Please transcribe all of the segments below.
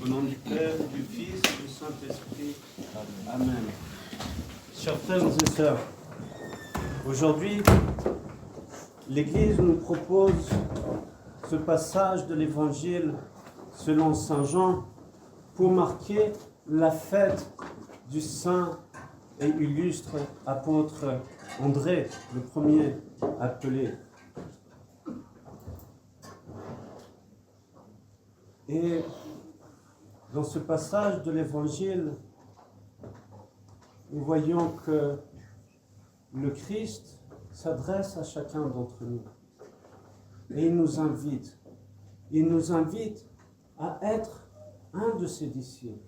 Au nom du Père, du Fils et du Saint-Esprit. Amen. Chers frères et sœurs, aujourd'hui, l'Église nous propose ce passage de l'Évangile selon Saint Jean pour marquer la fête du saint et illustre apôtre André, le premier appelé. Et dans ce passage de l'Évangile, nous voyons que le Christ s'adresse à chacun d'entre nous. Et il nous invite. Il nous invite à être un de ses disciples,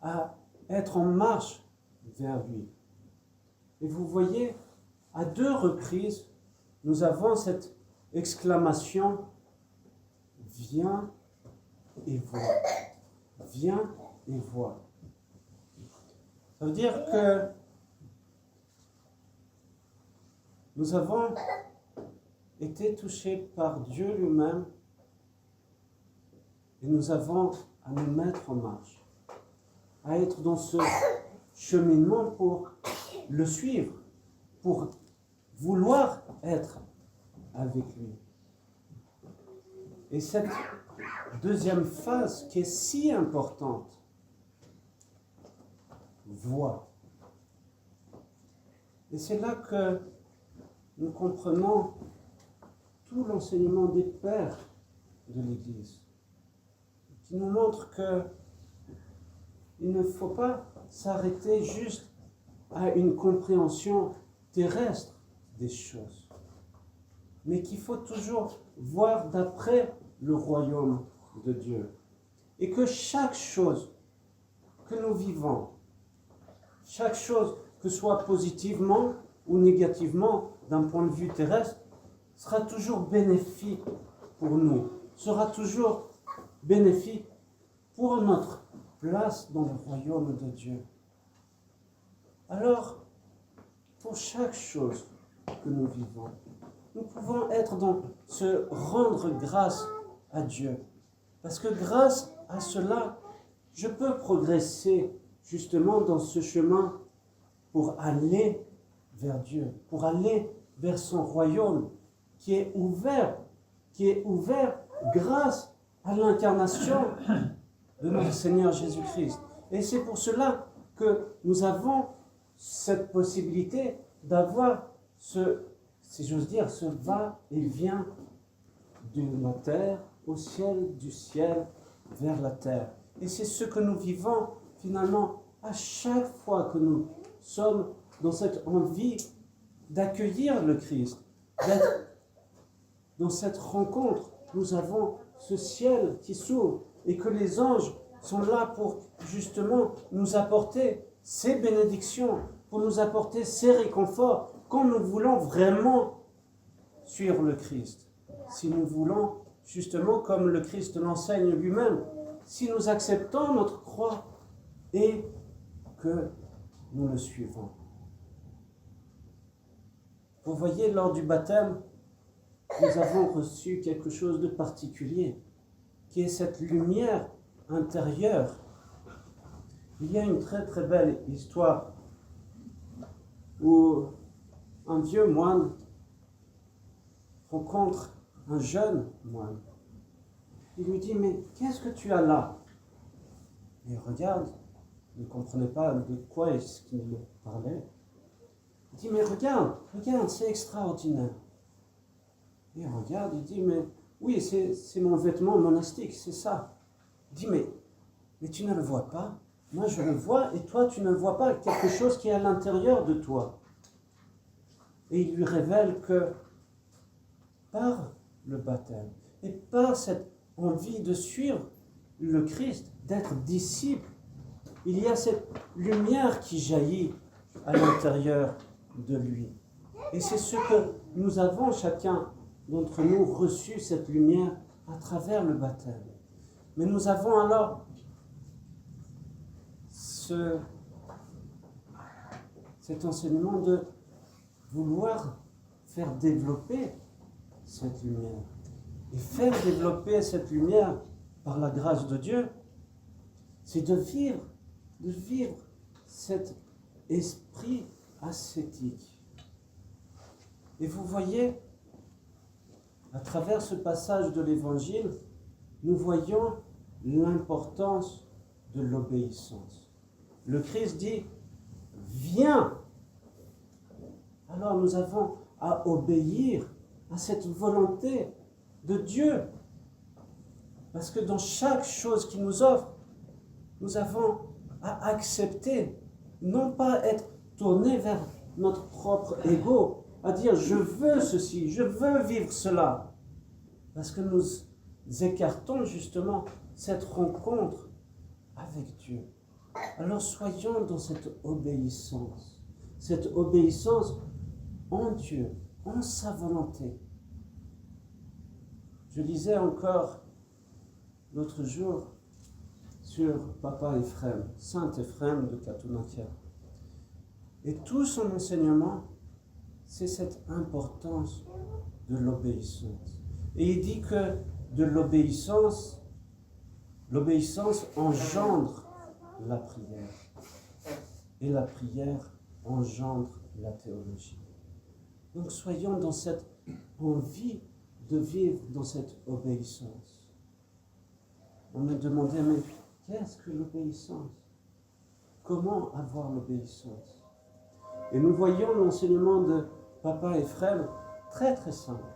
à être en marche vers lui. Et vous voyez, à 2 reprises, nous avons cette exclamation « Viens et vois ». Viens et vois. Ça veut dire que nous avons été touchés par Dieu lui-même et nous avons à nous mettre en marche, à être dans ce cheminement pour le suivre, pour vouloir être avec lui. Et cette deuxième phase qui est si importante, voix. Et c'est là que nous comprenons tout l'enseignement des pères de l'Église, qui nous montre que il ne faut pas s'arrêter juste à une compréhension terrestre des choses, mais qu'il faut toujours voir d'après le royaume de Dieu. Et que chaque chose que nous vivons, chaque chose que ce soit positivement ou négativement d'un point de vue terrestre, sera toujours bénéfique pour nous, sera toujours bénéfique pour notre place dans le royaume de Dieu. Alors, pour chaque chose que nous vivons, nous pouvons être dans ce rendre grâce à Dieu. Parce que grâce à cela, je peux progresser justement dans ce chemin pour aller vers Dieu, pour aller vers son royaume qui est ouvert grâce à l'incarnation de notre Seigneur Jésus-Christ. Et c'est pour cela que nous avons cette possibilité d'avoir si j'ose dire, ce va-et-vient de la terre au ciel, du ciel vers la terre. Et c'est ce que nous vivons finalement à chaque fois que nous sommes dans cette envie d'accueillir le Christ, d'être dans cette rencontre. Nous avons ce ciel qui s'ouvre et que les anges sont là pour justement nous apporter ces bénédictions, pour nous apporter ces réconforts quand nous voulons vraiment suivre le Christ. Si nous voulons, justement, comme le Christ l'enseigne lui-même, si nous acceptons notre croix et que nous le suivons. Vous voyez, lors du baptême, nous avons reçu quelque chose de particulier, qui est cette lumière intérieure. Il y a une très très belle histoire où un vieux moine rencontre un jeune moine. Il lui dit, mais qu'est-ce que tu as là? Et il regarde, il ne comprenait pas de quoi est-ce qu'il parlait. Il dit, mais regarde, c'est extraordinaire. Et il regarde, il dit, mais oui, c'est mon vêtement monastique, c'est ça. Il dit, mais tu ne le vois pas? Moi je le vois et toi tu ne vois pas, quelque chose qui est à l'intérieur de toi. Et il lui révèle que par le baptême et par cette envie de suivre le Christ, d'être disciple, il y a cette lumière qui jaillit à l'intérieur de lui. Et c'est ce que nous avons chacun d'entre nous reçu, cette lumière à travers le baptême. Mais nous avons alors cet enseignement de vouloir faire développer cette lumière. Et faire développer cette lumière par la grâce de Dieu, c'est de vivre cet esprit ascétique. Et vous voyez, à travers ce passage de l'Évangile, nous voyons l'importance de l'obéissance. Le Christ dit, viens. Alors nous avons à obéir à cette volonté de Dieu. Parce que dans chaque chose qu'il nous offre, nous avons à accepter, non pas être tourné vers notre propre ego, à dire je veux ceci, je veux vivre cela. Parce que nous écartons justement cette rencontre avec Dieu. Alors soyons dans cette obéissance en Dieu, en sa volonté. Je lisais encore l'autre jour sur Papa Ephrem, Saint Ephrem de Katounaka. Et tout son enseignement, c'est cette importance de l'obéissance. Et il dit que de l'obéissance engendre la prière. Et la prière engendre la théologie. Donc soyons dans cette envie de vivre dans cette obéissance. On me demandait, mais qu'est-ce que l'obéissance? Comment avoir l'obéissance? Et nous voyons l'enseignement de Papa Ephrem très très simple.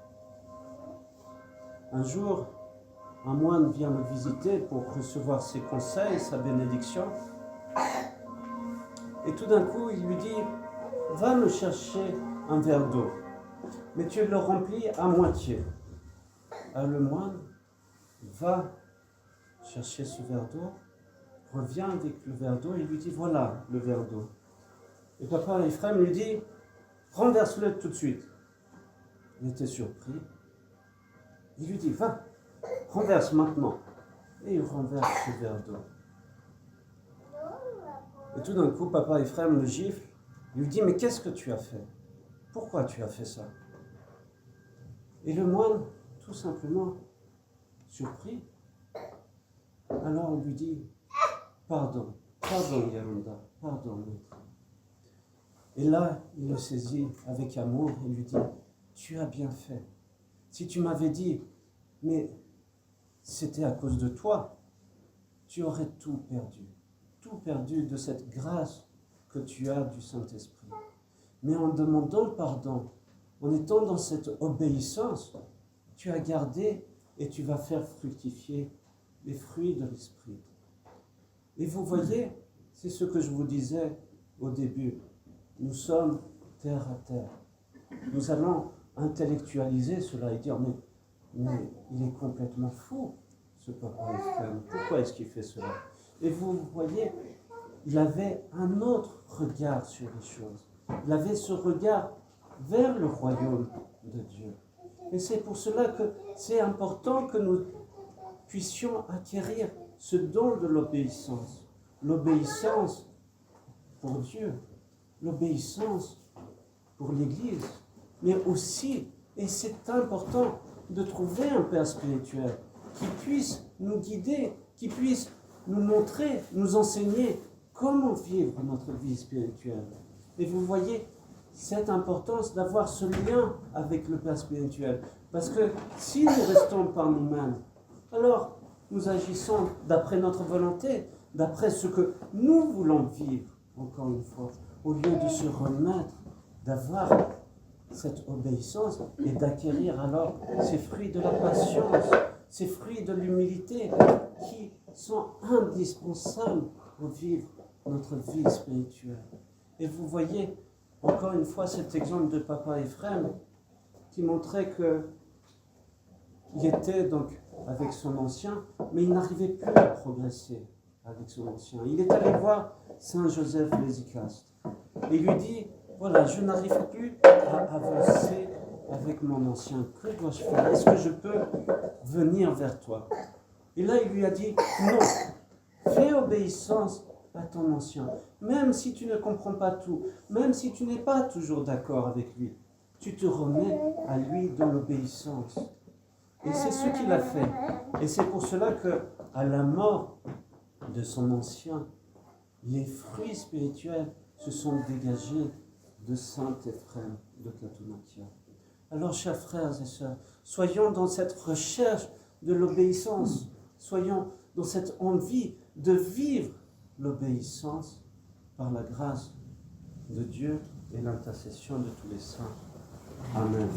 Un jour, un moine vient le visiter pour recevoir ses conseils, sa bénédiction. Et tout d'un coup, il lui dit, va me chercher un verre d'eau, mais tu le remplis à moitié. Alors le moine va chercher ce verre d'eau, revient avec le verre d'eau et lui dit, voilà le verre d'eau. Et Papa Ephrem lui dit, renverse-le tout de suite. Il était surpris. Il lui dit, va, renverse maintenant. Et il renverse ce verre d'eau. Et tout d'un coup, Papa Ephrem le gifle. Il lui dit, mais qu'est-ce que tu as fait? Pourquoi tu as fait ça? Et le moine, tout simplement, surpris, alors il lui dit, pardon Yarunda, pardon maître. Et là, il le saisit avec amour et lui dit, tu as bien fait. Si tu m'avais dit, mais c'était à cause de toi, tu aurais tout perdu de cette grâce que tu as du Saint-Esprit. Mais en demandant pardon, en étant dans cette obéissance, tu as gardé et tu vas faire fructifier les fruits de l'Esprit. Et vous voyez, c'est ce que je vous disais au début, nous sommes terre à terre. Nous allons intellectualiser cela et dire, mais il est complètement fou, ce Papa Ephrem. Pourquoi est-ce qu'il fait cela? Et vous voyez, il avait un autre regard sur les choses. Il avait ce regard vers le royaume de Dieu. Et c'est pour cela que c'est important que nous puissions acquérir ce don de l'obéissance. L'obéissance pour Dieu, l'obéissance pour l'Église, mais aussi, et c'est important, de trouver un Père spirituel qui puisse nous guider, qui puisse nous montrer, nous enseigner comment vivre notre vie spirituelle. Et vous voyez cette importance d'avoir ce lien avec le Père spirituel. Parce que si nous restons par nous-mêmes, alors nous agissons d'après notre volonté, d'après ce que nous voulons vivre, encore une fois, au lieu de se remettre, d'avoir cette obéissance et d'acquérir alors ces fruits de la patience, ces fruits de l'humilité qui sont indispensables pour vivre notre vie spirituelle. Et vous voyez, encore une fois, cet exemple de Papa Ephrem qui montrait qu'il était donc avec son ancien, mais il n'arrivait plus à progresser avec son ancien. Il est allé voir Saint Joseph l'Hésychaste et lui dit, voilà, je n'arrive plus à avancer avec mon ancien. Que dois-je faire? Est-ce que je peux venir vers toi? Et là, il lui a dit, non, fais obéissance à ton ancien. Même si tu ne comprends pas tout, même si tu n'es pas toujours d'accord avec lui, tu te remets à lui dans l'obéissance. Et c'est ce qu'il a fait. Et c'est pour cela qu'à la mort de son ancien, les fruits spirituels se sont dégagés de Saint Éphrem de Katonakia. Alors, chers frères et sœurs, soyons dans cette recherche de l'obéissance, soyons dans cette envie de vivre l'obéissance par la grâce de Dieu et l'intercession de tous les saints. Amen.